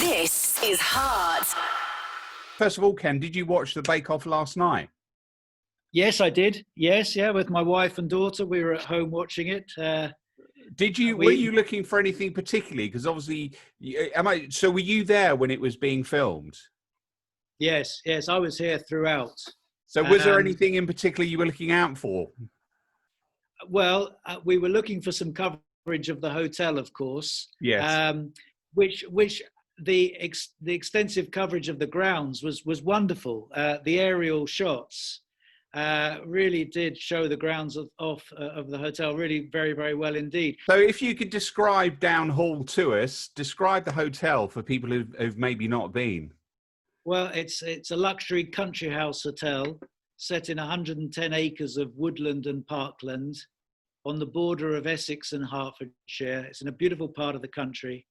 This is Heart. First of all, Ken, did you watch the Bake Off last night? Yes, I did. Yes, yeah, with my wife and daughter, we were at home watching it. Were you looking for anything particularly? Because obviously, so were you there when it was being filmed? Yes, I was here throughout. So was there anything in particular you were looking out for? Well, we were looking for some coverage of the hotel, of course. Yes. Which the extensive coverage of the grounds was wonderful. The aerial shots really did show the grounds of the hotel really very, very well indeed. So if you could describe Down Hall to us, describe the hotel for people who've maybe not been. Well, it's a luxury country house hotel set in 110 acres of woodland and parkland on the border of Essex and Hertfordshire. It's in a beautiful part of the country.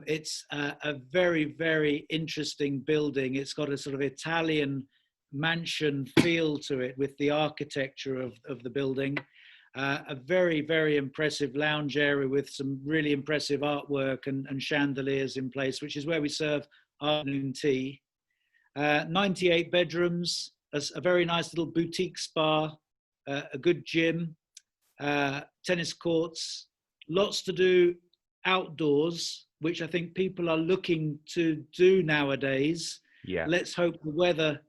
It's a very, very interesting building. It's got a sort of Italian mansion feel to it with the architecture of the building. A very, very impressive lounge area with some really impressive artwork and chandeliers in place, which is where we serve afternoon tea. 98 bedrooms, a very nice little boutique spa, a good gym, tennis courts, lots to do outdoors, which I think people are looking to do nowadays. Yeah. Let's hope the weather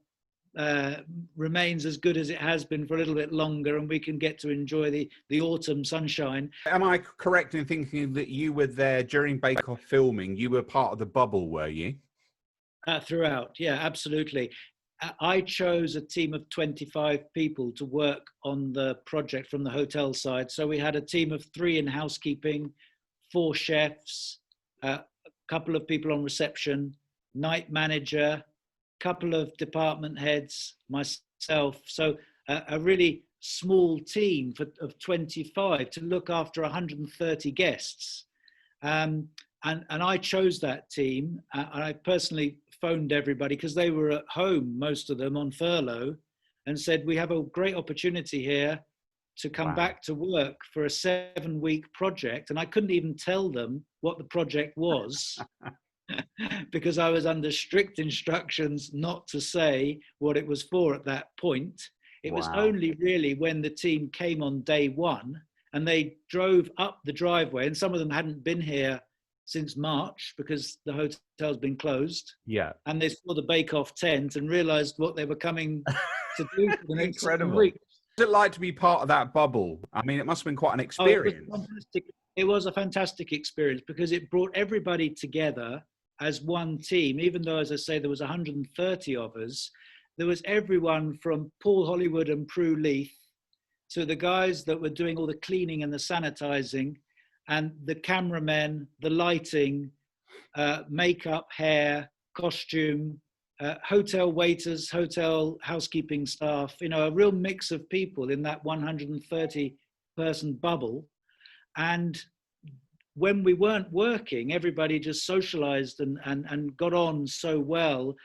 remains as good as it has been for a little bit longer and we can get to enjoy the autumn sunshine. Am I correct in thinking that you were there during Bake Off filming? You were part of the bubble, were you? Throughout, yeah, absolutely. I chose a team of 25 people to work on the project from the hotel side. So we had a team of 3 in housekeeping, 4 chefs, a couple of people on reception, night manager, couple of department heads, myself. So a really small team of 25 to look after 130 guests. And I chose that team. And I personally phoned everybody because they were at home, most of them on furlough, and said, we have a great opportunity here to come back to work for a 7-week project. And I couldn't even tell them what the project was because I was under strict instructions not to say what it was for at that point. It was only really when the team came on day 1 and they drove up the driveway, and some of them hadn't been here since March because the hotel's been closed. Yeah. And they saw the Bake Off tent and realized what they were coming to do for the next 7 Incredible. weeks. What's it like to be part of that bubble? I mean, it must have been quite an experience. Oh, it was fantastic. It was a fantastic experience because it brought everybody together as one team. Even though, as I say, there was 130 of us, there was everyone from Paul Hollywood and Prue Leith to the guys that were doing all the cleaning and the sanitizing, and the cameramen, the lighting, makeup, hair, costume, hotel waiters, hotel housekeeping staff, a real mix of people in that 130 person bubble. And when we weren't working, everybody just socialized and got on so well.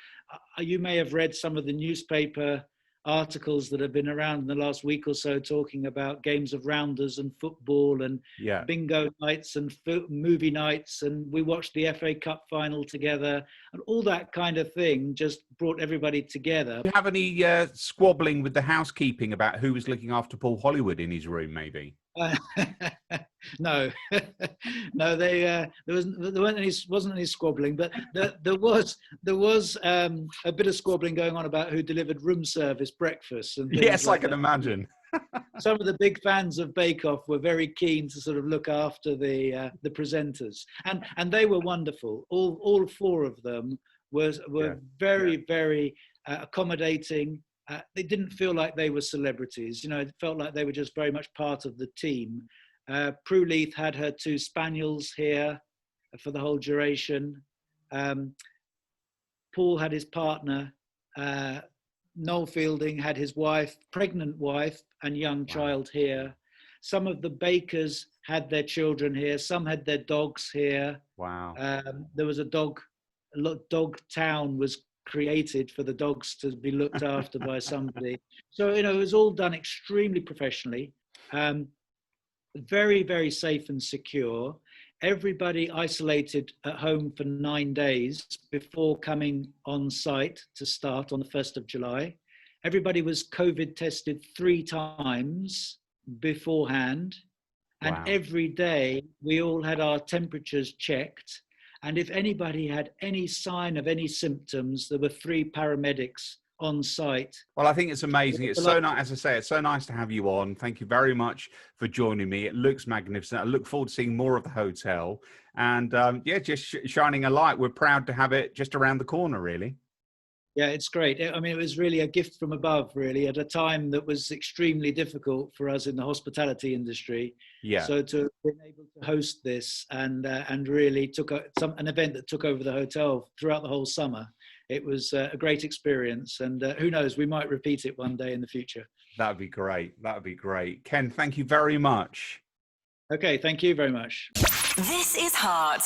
You may have read some of the newspaper articles that have been around in the last week or so talking about games of rounders and football and bingo nights and movie nights, and we watched the FA Cup final together, and all that kind of thing just brought everybody together. Do you have any squabbling with the housekeeping about who was looking after Paul Hollywood in his room, maybe? No, no. There wasn't any squabbling, but there was a bit of squabbling going on about who delivered room service breakfast. And yes, like I can imagine. Some of the big fans of Bake Off were very keen to sort of look after the presenters, and they were wonderful. All 4 of them were very accommodating. They didn't feel like they were celebrities. It felt like they were just very much part of the team. Prue Leith had her 2 spaniels here for the whole duration. Paul had his partner. Noel Fielding had his wife, pregnant wife, and young child here. Some of the bakers had their children here. Some had their dogs here. Wow. There was a dog town was created for the dogs to be looked after by somebody. So, it was all done extremely professionally, very, very safe and secure. everybody isolated at home for 9 days before coming on site to start on the 1st of July. Everybody was COVID tested 3 times beforehand. And Wow. every day we all had our temperatures checked. And if anybody had any sign of any symptoms, there were 3 paramedics on site. Well, I think it's amazing. It's so nice, as I say, it's so nice to have you on. Thank you very much for joining me. It looks magnificent. I look forward to seeing more of the hotel. And yeah, just shining a light. We're proud to have it just around the corner, really. Yeah, it's great. I mean, it was really a gift from above, really, at a time that was extremely difficult for us in the hospitality industry. Yeah. So to be able to host this and really took an event that took over the hotel throughout the whole summer, it was a great experience. And who knows, we might repeat it one day in the future. That'd be great. That'd be great. Ken, thank you very much. Okay, thank you very much. This is Heart.